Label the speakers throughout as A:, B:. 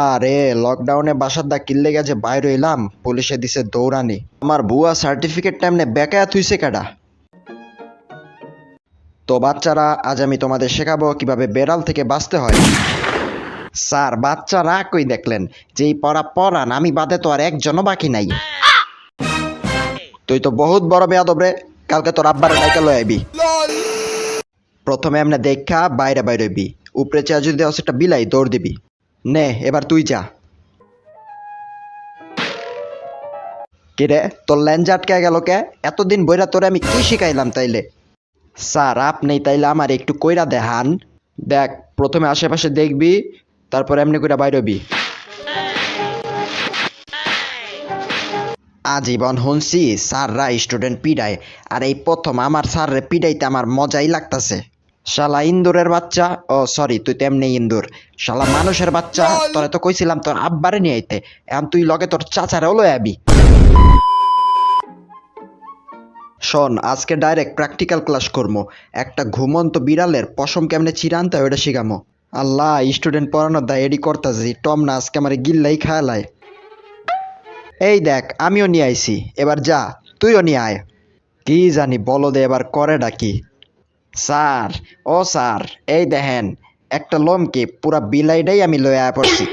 A: আরে লকডাউনে বাসার দা কিল্লে গেছে বাইরে এলাম, পুলিশে দিছে দৌড়ানি। আমার বুয়া সার্টিফিকেট টাইমনে বেকায়া থুইছে কেডা? তো বাচ্চারা, আজ আমি তোমাদের শেখাবো কিভাবে বেড়াল থেকে বাঁচতে হয়। স্যার, বাচ্চারা কই দেখলেন? যেই পড়া পড়ান আমি বাদে তো আর একজনও বাকি নাই। তুই তো বহুত বড় বেয়াদব রে, কালকে তোর আব্বারে ডাইকা লই আইবি। প্রথমে এমনি দেখা বাইরে বাইরে হইবি, উপরে চেয়ে যদি দেওয়া একটা বিলাই দৌড় দিবি। নে এবার তুই যা। কিরে তোর ল্যাঞ্জ আটকে গেল কে? এতদিন বইরা তোরে আমি কি শিখাইলাম তাইলে? স্যার আপনি তাইলে আমার একটু কইরা দেখান। দেখ, প্রথমে আশেপাশে দেখবি, তারপর এমনি কইরা বাইর হবি। আজীবন শুনছি স্যাররা স্টুডেন্ট পিডায়, আর এই প্রথম আমার স্যাররে পিডাইতে আমার মজাই লাগতাছে। শালা ইন্দুরের বাচ্চা, ও সরি তুই তেমনি ইন্দুর। শালা মানুষের বাচ্চা, তোরে তো কইছিলাম তোর আব্বারে নিয়ে আইতে, এখন তুই লগে তোর চাচারেও লই আবি। শোন, আজকে ডাইরেক্ট প্র্যাকটিক্যাল ক্লাস করবো। একটা ঘুমন্ত বিড়ালের পশম কেমনে চিরা আনতে হয় ওটা শিখামো। আল্লাহ, স্টুডেন্ট পড়ানোর দায় এডি করতেছি, টম না আজকে আমার গিল্লাই খায়ালায়। এই দেখ আমিও নিয়ে আইছি, এবার যা তুইও নিয়ে আয়। কি জানি বলো দে এবার করে ডাকি। স্যার, ও স্যার, এই দেখেন একটা লোমকে পুরা বিলাইটাই আমি লয়ে আয় পড়ছি।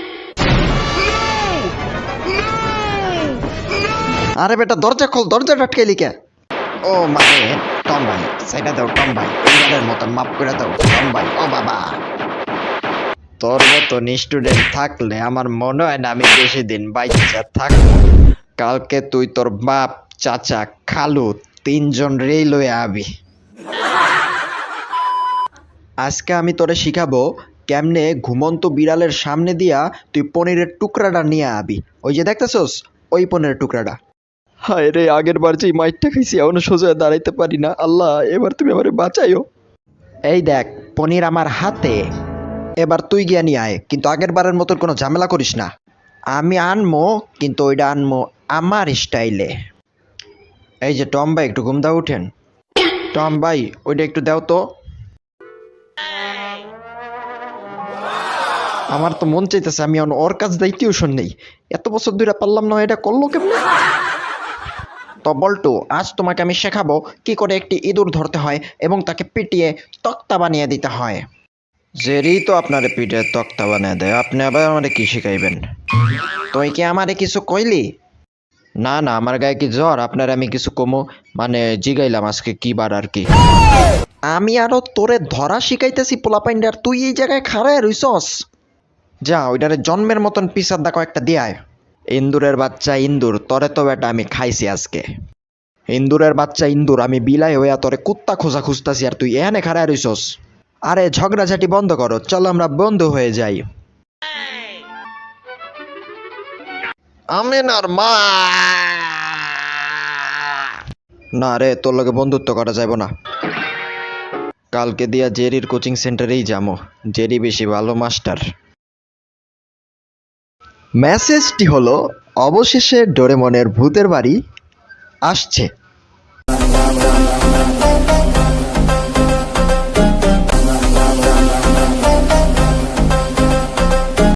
A: আরে বেটা দরজা খোল, দরজা আটকাইলি কে? ও মানে টম ভাই, সেটা দাও টম ভাই, এইবারের মতন মাফ করে দাও টম ভাই। ও বাবা, তোর মতন স্টুডেন্ট থাকলে আমার মনে হয় না আমি বেশি দিন বাইচা থাকবো। কালকে তুই তোর বাপ, চাচা, খালু তিনজন রেই লয়ে আবি। আজকে আমি তোরে শিখাবো কেমনে ঘুমন্ত বিড়ালের সামনে দিয়া তুই পনিরের টুকরাটা নিয়ে আবি। ওই যে দেখতেছস, ওই পনিরের টুকরাটা। হায় রে, আগের বার যেই মাইরটা খাইছি এখনো সোজা দাঁড়াইতে পারি না। আল্লাহ, এবার তুমি আমারে বাঁচাইও। এই দেখ পনির আমার হাতে, এবার তুই গিয়া নিয়ে আয়, কিন্তু আগের বারের মতন কোনো ঝামেলা করিস না। আমি আনমো, কিন্তু ওইটা আনমো আমার স্টাইলে। এই যে টম ভাই, একটু ঘুম দাও উঠেন। টম ভাই, ওইটা একটু দাও তো। আমার তো মন চাইতেছে আমি ওর কাছ দেই টিউশন নেই। এত বছর ধরে পারলাম না, এটা করলো কেমনে? তো বল্টু, আজ তোমাকে আমি শেখাবো কি করে একটি ইঁদুর ধরতে হয় এবং তাকে পিটিয়ে তক্তা বানিয়ে দিতে হয়। জেরি তো আপনারে পিঠে তক্তা বানিয়ে দেয়, আপনি আবার আমারে কি শিখাইবেন? তুই কি আমারে কিছু কইলি? না না, আমার গায়ে কি জ্বর আপনার আমি কিছু কমো? মানে জিগাইলাম আজকে কি বার আর কি। আমি আরো তোরে ধরা শিখাইতেছি পোলাপাইন্ডার, তুই এই জায়গায় খাড়ায় রইছস। যা ওইটারে জন্মের মতন পিসার দা কয়েকটা দিয়ায়। ইন্দুরের বাচ্চা ইন্দুর, তরে তো বেটা আমি খাইছি আজকে। ইন্দুরের বাচ্চা ইন্দুর, আমি বিলাই হইয়া তোরে কুত্তা খোঁজা খুঁজতাছি আর তুই এখানে খাড়ায় রইছস। আরে ঝগড়াঝাটি বন্ধ করো, চলো আমরা বন্ধু হয়ে যাই। আমিনার মা। না রে, তোর লগে বন্ধুত্ব করা যাব না। কালকে দিয়া জেরির কোচিং সেন্টারেই যাবো, জেরি বেশি ভালো মাস্টার। মেসেজটি হলো, অবশেষে ডোরেমনের ভূতের বাড়ি আসছে।